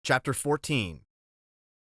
Chapter 14.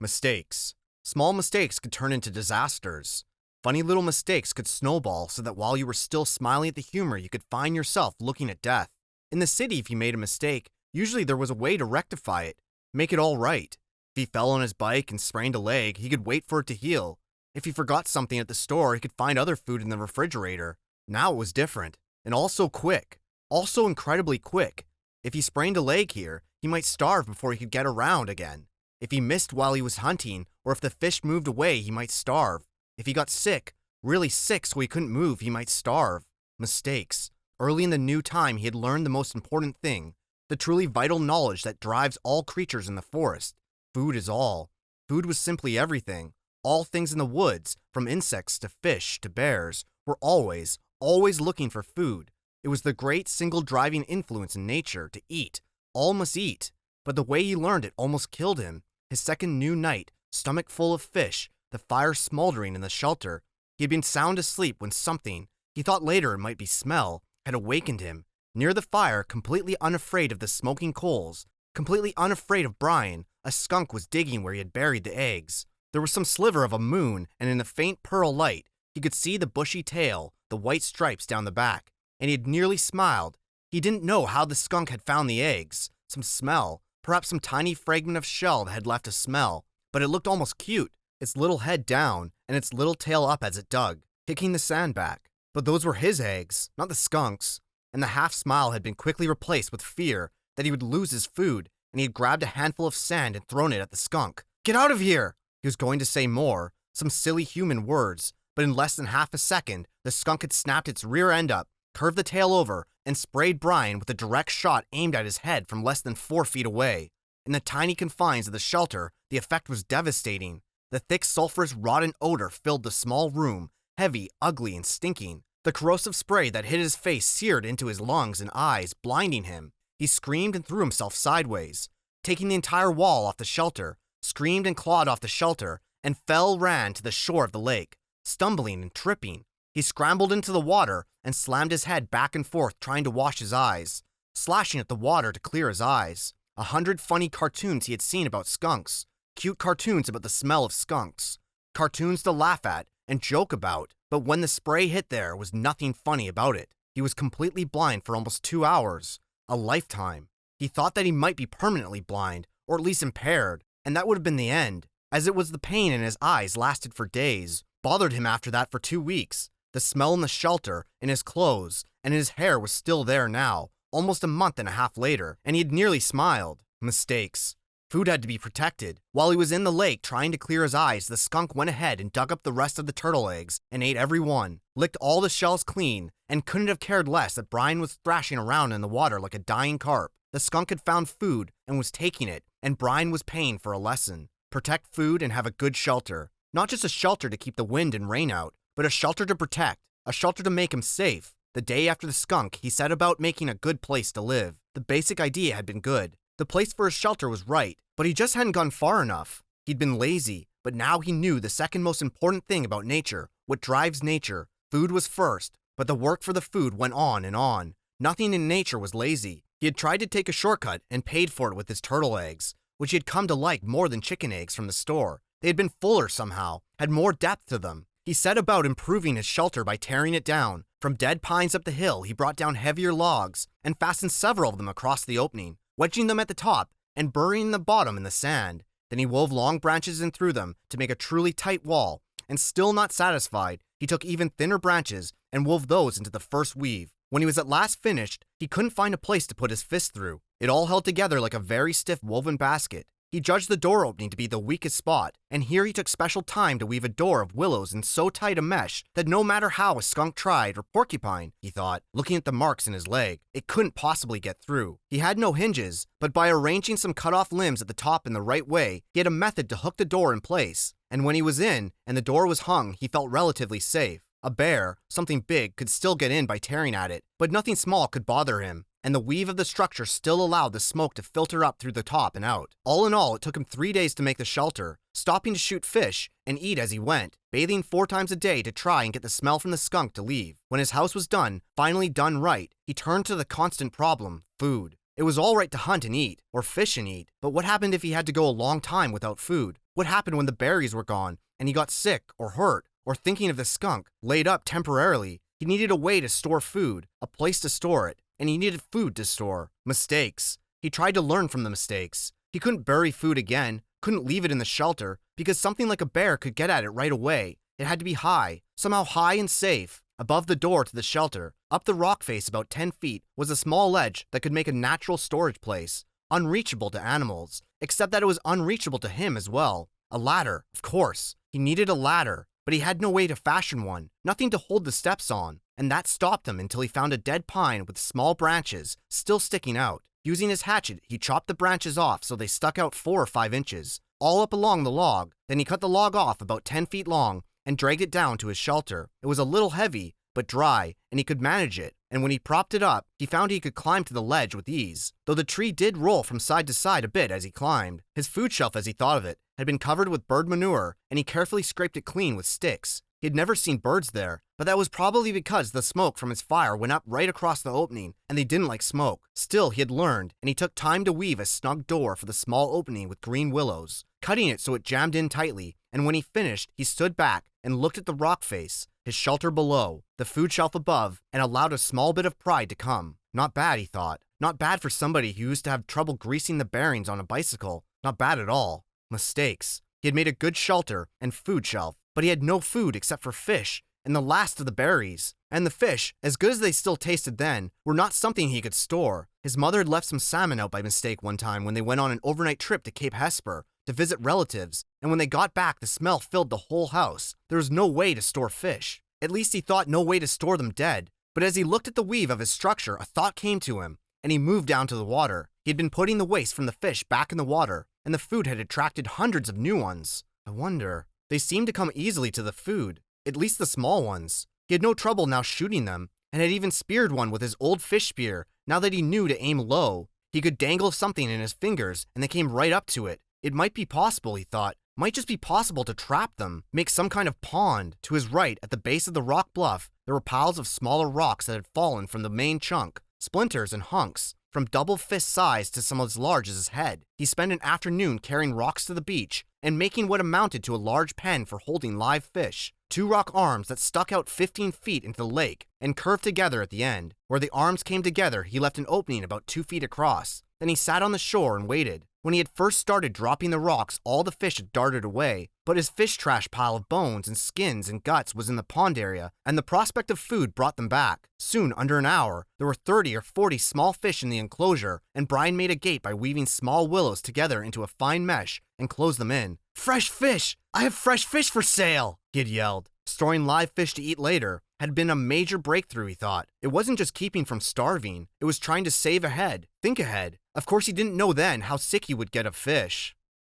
Mistakes. Small mistakes could turn into disasters. Funny little mistakes could snowball so that while you were still smiling at the humor, you could find yourself looking at death. In the city, if you made a mistake, usually there was a way to rectify it, make it all right. If he fell on his bike and sprained a leg, he could wait for it to heal. If he forgot something at the store, he could find other food in the refrigerator. Now it was different, and also quick. Also incredibly quick. If he sprained a leg here, he might starve before he could get around again. If he missed while he was hunting, or if the fish moved away, he might starve. If he got sick, really sick so he couldn't move, he might starve. Mistakes. Early in the new time, he had learned the most important thing, the truly vital knowledge that drives all creatures in the forest. Food is all. Food was simply everything. All things in the woods, from insects to fish to bears, were always looking for food. It was the great single driving influence in nature to eat. All must eat. But the way he learned it almost killed him. His second new night, stomach full of fish, the fire smoldering in the shelter. He had been sound asleep when something, he thought later it might be smell, had awakened him. Near the fire, completely unafraid of the smoking coals, completely unafraid of Brian, a skunk was digging where he had buried the eggs. There was some sliver of a moon, and in the faint pearl light, he could see the bushy tail, the white stripes down the back, and he had nearly smiled. He didn't know how the skunk had found the eggs. Some smell, perhaps some tiny fragment of shell that had left a smell, but it looked almost cute, its little head down and its little tail up as it dug, kicking the sand back. But those were his eggs, not the skunk's, and the half smile had been quickly replaced with fear that he would lose his food, and he had grabbed a handful of sand and thrown it at the skunk. "Get out of here!" He was going to say more, some silly human words, but in less than half a second, the skunk had snapped its rear end up, curved the tail over, and sprayed Brian with a direct shot aimed at his head from less than 4 feet away. In the tiny confines of the shelter, the effect was devastating. The thick, sulphurous, rotten odor filled the small room, heavy, ugly, and stinking. The corrosive spray that hit his face seared into his lungs and eyes, blinding him. He screamed and threw himself sideways, taking the entire wall off the shelter, screamed and clawed off the shelter, and ran to the shore of the lake, stumbling and tripping. He scrambled into the water and slammed his head back and forth trying to wash his eyes, slashing at the water to clear his eyes. 100 funny cartoons he had seen about skunks, cute cartoons about the smell of skunks, cartoons to laugh at and joke about, but when the spray hit there was nothing funny about it. He was completely blind for almost 2 hours, a lifetime. He thought that he might be permanently blind, or at least impaired, and that would have been the end, as it was the pain in his eyes lasted for days, bothered him after that for 2 weeks. The smell in the shelter, in his clothes, and in his hair was still there now, almost a month and a half later, and he had nearly smiled. Mistakes. Food had to be protected. While he was in the lake trying to clear his eyes, the skunk went ahead and dug up the rest of the turtle eggs and ate every one, licked all the shells clean, and couldn't have cared less that Brian was thrashing around in the water like a dying carp. The skunk had found food and was taking it, and Brian was paying for a lesson. Protect food and have a good shelter. Not just a shelter to keep the wind and rain out, but a shelter to protect, a shelter to make him safe. The day after the skunk, he set about making a good place to live. The basic idea had been good. The place for his shelter was right, but he just hadn't gone far enough. He'd been lazy, but now he knew the second most important thing about nature, what drives nature. Food was first, but the work for the food went on and on. Nothing in nature was lazy. He had tried to take a shortcut and paid for it with his turtle eggs, which he had come to like more than chicken eggs from the store. They had been fuller somehow, had more depth to them. He set about improving his shelter by tearing it down. From dead pines up the hill, he brought down heavier logs and fastened several of them across the opening, wedging them at the top and burying the bottom in the sand. Then he wove long branches in through them to make a truly tight wall, and still not satisfied, he took even thinner branches and wove those into the first weave. When he was at last finished, he couldn't find a place to put his fist through. It all held together like a very stiff woven basket. He judged the door opening to be the weakest spot, and here he took special time to weave a door of willows in so tight a mesh that no matter how a skunk tried, or porcupine, he thought, looking at the marks in his leg, it couldn't possibly get through. He had no hinges, but by arranging some cut-off limbs at the top in the right way, he had a method to hook the door in place. And when he was in, and the door was hung, he felt relatively safe. A bear, something big, could still get in by tearing at it, but nothing small could bother him, and the weave of the structure still allowed the smoke to filter up through the top and out. All in all, it took him 3 days to make the shelter, stopping to shoot fish and eat as he went, bathing 4 times a day to try and get the smell from the skunk to leave. When his house was done, finally done right, he turned to the constant problem, food. It was all right to hunt and eat, or fish and eat, but what happened if he had to go a long time without food? What happened when the berries were gone, and he got sick, or hurt, or thinking of the skunk, laid up temporarily? He needed a way to store food, a place to store it, and he needed food to store. Mistakes. He tried to learn from the mistakes. He couldn't bury food again, couldn't leave it in the shelter, because something like a bear could get at it right away. It had to be high, somehow high and safe. Above the door to the shelter, up the rock face about 10 feet, was a small ledge that could make a natural storage place, unreachable to animals, except that it was unreachable to him as well. A ladder, of course. He needed a ladder, but he had no way to fashion one, nothing to hold the steps on, and that stopped him until he found a dead pine with small branches still sticking out. Using his hatchet, he chopped the branches off so they stuck out 4 or 5 inches, all up along the log. Then he cut the log off about 10 feet long and dragged it down to his shelter. It was a little heavy, but dry, and he could manage it, and when he propped it up, he found he could climb to the ledge with ease, though the tree did roll from side to side a bit as he climbed. His food shelf, as he thought of it, had been covered with bird manure, and he carefully scraped it clean with sticks. He had never seen birds there, but that was probably because the smoke from his fire went up right across the opening, and they didn't like smoke. Still, he had learned, and he took time to weave a snug door for the small opening with green willows, cutting it so it jammed in tightly, and when he finished, he stood back and looked at the rock face, his shelter below, the food shelf above, and allowed a small bit of pride to come. Not bad, he thought. Not bad for somebody who used to have trouble greasing the bearings on a bicycle. Not bad at all. Mistakes. He had made a good shelter and food shelf, but he had no food except for fish and the last of the berries. And the fish, as good as they still tasted then, were not something he could store. His mother had left some salmon out by mistake one time when they went on an overnight trip to Cape Hesper to visit relatives, and when they got back, the smell filled the whole house. There was no way to store fish. At least he thought no way to store them dead. But as he looked at the weave of his structure, a thought came to him, and he moved down to the water. He had been putting the waste from the fish back in the water, and the food had attracted hundreds of new ones. I wonder. They seemed to come easily to the food, at least the small ones. He had no trouble now shooting them, and had even speared one with his old fish spear, now that he knew to aim low. He could dangle something in his fingers, and they came right up to it. It might be possible, he thought, might just be possible to trap them, make some kind of pond. To his right, at the base of the rock bluff, there were piles of smaller rocks that had fallen from the main chunk, splinters and hunks, from double fist size to some as large as his head. He spent an afternoon carrying rocks to the beach and making what amounted to a large pen for holding live fish. 2 rock arms that stuck out 15 feet into the lake and curved together at the end. Where the arms came together, he left an opening about 2 feet across. Then he sat on the shore and waited. When he had first started dropping the rocks, all the fish had darted away, but his fish trash pile of bones and skins and guts was in the pond area, and the prospect of food brought them back. Soon, under an hour, there were 30 or 40 small fish in the enclosure, and Brian made a gate by weaving small willows together into a fine mesh and closed them in. "Fresh fish! I have fresh fish for sale!" he had yelled. Storing live fish to eat later had been a major breakthrough, he thought. It wasn't just keeping from starving, it was trying to save ahead, think ahead. Of course, he didn't know then how sick he would get of fish.